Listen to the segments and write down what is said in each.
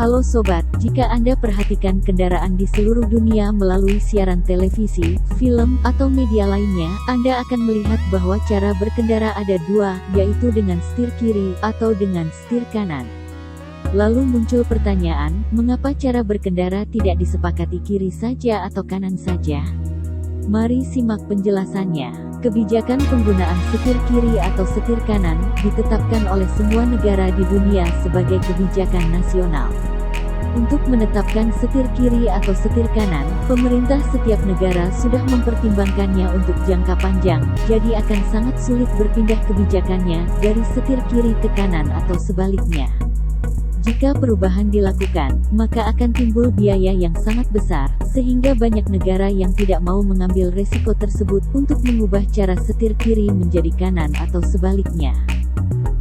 Halo sobat, jika Anda perhatikan kendaraan di seluruh dunia melalui siaran televisi, film, atau media lainnya, Anda akan melihat bahwa cara berkendara ada dua, yaitu dengan setir kiri atau dengan setir kanan. Lalu muncul pertanyaan, mengapa cara berkendara tidak disepakati kiri saja atau kanan saja? Mari simak penjelasannya. Kebijakan penggunaan setir kiri atau setir kanan ditetapkan oleh semua negara di dunia sebagai kebijakan nasional. Untuk menetapkan setir kiri atau setir kanan, pemerintah setiap negara sudah mempertimbangkannya untuk jangka panjang, jadi akan sangat sulit berpindah kebijakannya dari setir kiri ke kanan atau sebaliknya. Jika perubahan dilakukan, maka akan timbul biaya yang sangat besar, sehingga banyak negara yang tidak mau mengambil resiko tersebut untuk mengubah cara setir kiri menjadi kanan atau sebaliknya.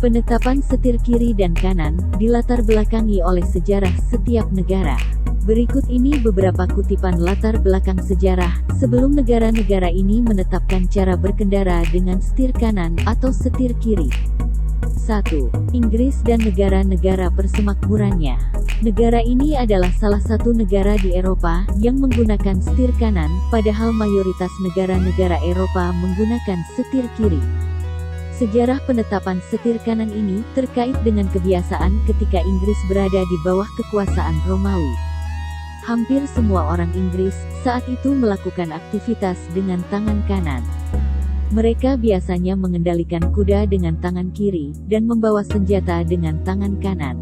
Penetapan setir kiri dan kanan dilatar belakangi oleh sejarah setiap negara. Berikut ini beberapa kutipan latar belakang sejarah sebelum negara-negara ini menetapkan cara berkendara dengan setir kanan atau setir kiri. 1. Inggris dan negara-negara persemakmurannya. Negara ini adalah salah satu negara di Eropa yang menggunakan setir kanan, padahal mayoritas negara-negara Eropa menggunakan setir kiri. Sejarah penetapan setir kanan ini terkait dengan kebiasaan ketika Inggris berada di bawah kekuasaan Romawi. Hampir semua orang Inggris saat itu melakukan aktivitas dengan tangan kanan. Mereka biasanya mengendalikan kuda dengan tangan kiri, dan membawa senjata dengan tangan kanan.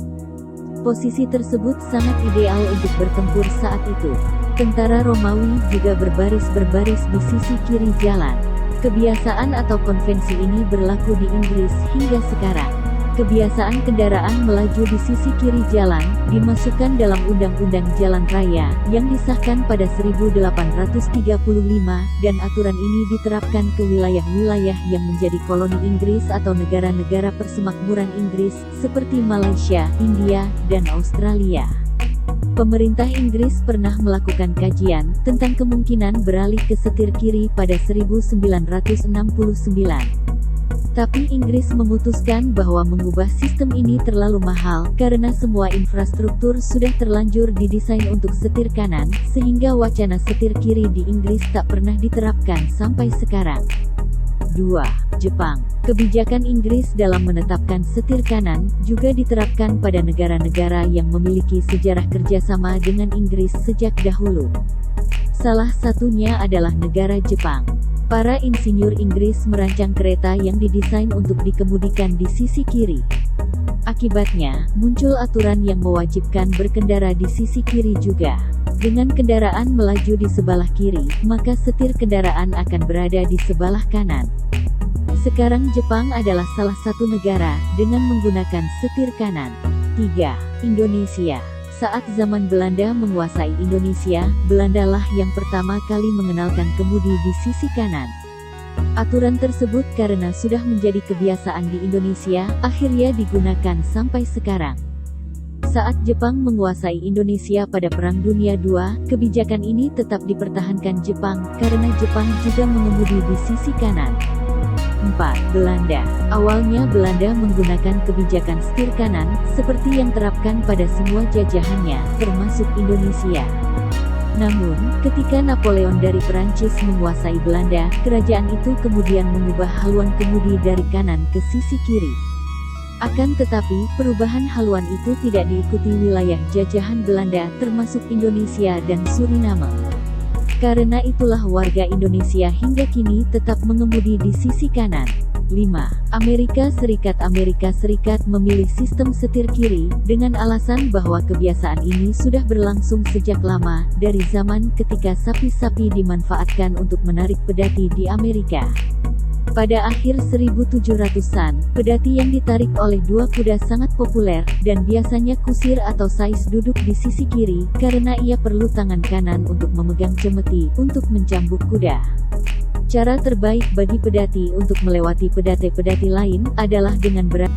Posisi tersebut sangat ideal untuk bertempur saat itu. Tentara Romawi juga berbaris-berbaris di sisi kiri jalan. Kebiasaan atau konvensi ini berlaku di Inggris hingga sekarang. Kebiasaan kendaraan melaju di sisi kiri jalan, dimasukkan dalam Undang-Undang Jalan Raya, yang disahkan pada 1835, dan aturan ini diterapkan ke wilayah-wilayah yang menjadi koloni Inggris atau negara-negara persemakmuran Inggris, seperti Malaysia, India, dan Australia. Pemerintah Inggris pernah melakukan kajian tentang kemungkinan beralih ke setir kiri pada 1969. Tapi Inggris memutuskan bahwa mengubah sistem ini terlalu mahal, karena semua infrastruktur sudah terlanjur didesain untuk setir kanan, sehingga wacana setir kiri di Inggris tak pernah diterapkan sampai sekarang. 2. Jepang. Kebijakan Inggris dalam menetapkan setir kanan, juga diterapkan pada negara-negara yang memiliki sejarah kerjasama dengan Inggris sejak dahulu. Salah satunya adalah negara Jepang. Para insinyur Inggris merancang kereta yang didesain untuk dikemudikan di sisi kiri. Akibatnya, muncul aturan yang mewajibkan berkendara di sisi kiri juga. Dengan kendaraan melaju di sebelah kiri, maka setir kendaraan akan berada di sebelah kanan. Sekarang Jepang adalah salah satu negara dengan menggunakan setir kanan. 3. Indonesia. Saat zaman Belanda menguasai Indonesia, Belanda lah yang pertama kali mengenalkan kemudi di sisi kanan. Aturan tersebut karena sudah menjadi kebiasaan di Indonesia, akhirnya digunakan sampai sekarang. Saat Jepang menguasai Indonesia pada Perang Dunia II, kebijakan ini tetap dipertahankan Jepang, karena Jepang juga mengemudi di sisi kanan. 4. Belanda. Awalnya Belanda menggunakan kebijakan setir kanan, seperti yang terapkan pada semua jajahannya, termasuk Indonesia. Namun, ketika Napoleon dari Perancis menguasai Belanda, kerajaan itu kemudian mengubah haluan kemudi dari kanan ke sisi kiri. Akan tetapi, perubahan haluan itu tidak diikuti wilayah jajahan Belanda, termasuk Indonesia dan Suriname. Karena itulah warga Indonesia hingga kini tetap mengemudi di sisi kanan. 5. Amerika Serikat memilih sistem setir kiri, dengan alasan bahwa kebiasaan ini sudah berlangsung sejak lama, dari zaman ketika sapi-sapi dimanfaatkan untuk menarik pedati di Amerika. Pada akhir 1700-an, pedati yang ditarik oleh dua kuda sangat populer, dan biasanya kusir atau sais duduk di sisi kiri, karena ia perlu tangan kanan untuk memegang cemeti, untuk mencambuk kuda. Cara terbaik bagi pedati untuk melewati pedati-pedati lain, adalah dengan berat.